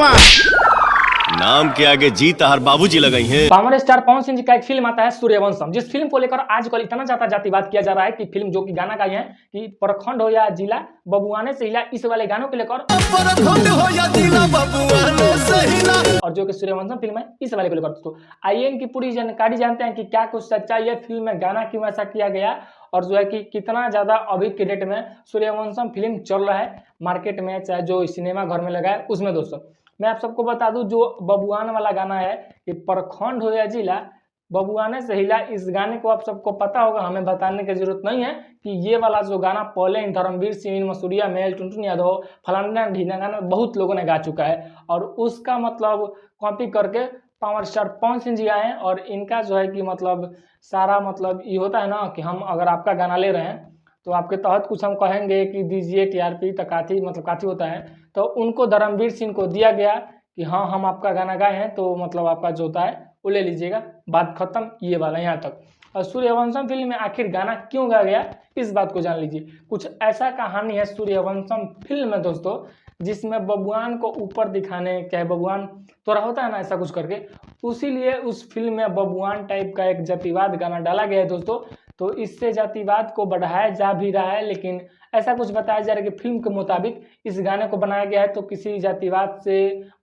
नाम के आगे जीत हर बाबूजी लगाई है। पावर स्टार पवन सिंह जी का एक फिल्म आता है सूर्यवंशम, जिस फिल्म को लेकर आजकल इतना ज्यादा जातिवाद किया जा रहा है कि फिल्म जो कि गाना गाए हैं कि प्रखंड हो या जिला बबुआने से हिला, इस वाले गानों को लेकर और जो कि सूर्यवंशम फिल्म है इस वाले को लेकर दोस्तों आइए इनकी पूरी जानकारी जानते हैं कि क्या कुछ सच्चाई है फिल्म में, गाना क्यों ऐसा किया गया और जो है कि कितना ज्यादा अभी के डेट में सूर्यवंशम फिल्म चल रहा है मार्केट में, चाहे जो सिनेमा घर में लगा है उसमें। दोस्तों मैं आप सबको बता दूं जो बबुआन वाला गाना है कि प्रखंड हो या जिला बबुआने से हिला, इस गाने को आप सबको पता होगा, हमें बताने की जरूरत नहीं है कि ये वाला जो गाना पहले धर्मवीर सिंह, मसूरिया मेल, टुनटुन यादव, फलाना ढीना गाना बहुत लोगों ने गा चुका है और उसका मतलब कॉपी करके पावर स्टार पवन सिंह जी आए हैं और इनका जो है कि मतलब सारा मतलब ये होता है ना कि हम अगर आपका गाना ले रहे हैं तो आपके तहत कुछ हम कहेंगे कि दीजिए टीआरपी तक काथी मतलब काथी होता है, तो उनको धर्मवीर सिंह को दिया गया कि हाँ हम आपका गाना गाए हैं तो मतलब आपका जो होता है वो ले लीजिएगा, बात खत्म ये वाला यहाँ तक। और सूर्यवंशम फिल्म में आखिर गाना क्यों गाया गया इस बात को जान लीजिए। कुछ ऐसा कहानी है सूर्यवंशम फिल्म में दोस्तों जिसमें बबुआन को ऊपर दिखाने, क्या बबुआन थोड़ा होता है ना ऐसा कुछ करके, उसीलिए उस फिल्म में बबुआन टाइप का एक जातिवाद गाना डाला गया है दोस्तों। तो इससे जातिवाद को बढ़ाया जा भी रहा है, लेकिन ऐसा कुछ बताया जा रहा है कि फिल्म के मुताबिक इस गाने को बनाया गया है तो किसी जातिवाद से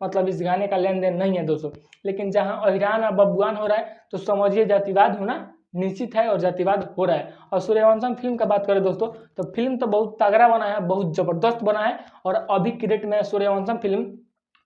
मतलब इस गाने का लेन देन नहीं है दोस्तों। लेकिन जहां अहिरान और बबुआन हो रहा है तो समझिए जातिवाद होना निश्चित है और जातिवाद हो रहा है। और सूर्यवंशम फिल्म का बात करें दोस्तों तो फिल्म तो बहुत तगड़ा बना है, बहुत जबरदस्त बना है और अभी की डेट में सूर्यवंशम फिल्म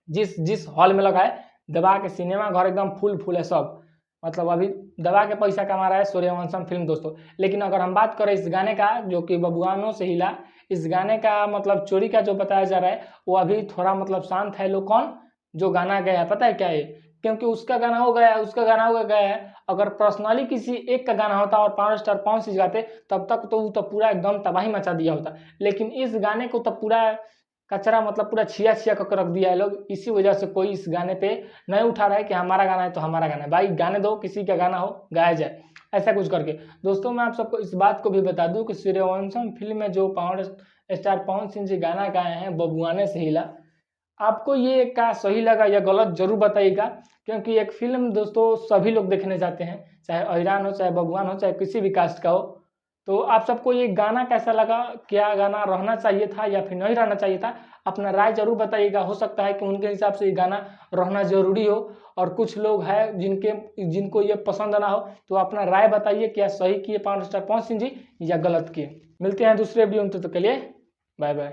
जिस जिस हॉल में लगा है दबा के सिनेमा घर एकदम फुल है सब, मतलब अभी दबा के पैसा कमा रहा है सूर्यवंशम फिल्म दोस्तों। लेकिन अगर हम बात करें इस गाने का जो कि बबुआनों से हिला, इस गाने का मतलब चोरी का जो बताया जा रहा है वो अभी थोड़ा मतलब शांत है। लोग कौन जो गाना गया है पता है क्या है, क्योंकि उसका गाना हो गया है, उसका गाना हो गया है। अगर पर्सनली किसी एक का गाना होता और पावर स्टार पवन सिंह गाते तब तक तो वो तो पूरा एकदम तबाही मचा दिया होता, लेकिन इस गाने को तो पूरा कचरा मतलब पूरा छिया छिया करके रख दिया है लोग। इसी वजह से कोई इस गाने पे नहीं उठा रहा है कि हमारा गाना है तो हमारा गाना है, भाई गाने दो, किसी का गाना हो गाया जाए ऐसा कुछ करके। दोस्तों मैं आप सबको इस बात को भी बता दूं कि सूर्यवंशम फिल्म में जो पावर स्टार पवन सिंह जी गाना गाए हैं बबुआने से हिला, आपको ये क्या सही लगा या गलत जरूर बताइएगा, क्योंकि एक फिल्म दोस्तों सभी लोग देखने जाते हैं, चाहे अहिरान हो, चाहे बबुआन हो, चाहे किसी भी कास्ट का हो। तो आप सबको ये गाना कैसा लगा, क्या गाना रहना चाहिए था या फिर नहीं रहना चाहिए था, अपना राय जरूर बताइएगा। हो सकता है कि उनके हिसाब से ये गाना रहना जरूरी हो और कुछ लोग हैं जिनको ये पसंद ना हो, तो अपना राय बताइए क्या सही किए पावर स्टार पवन सिंह जी या गलत किए। मिलते हैं दूसरे वीडियो में, तो के लिए बाय बाय।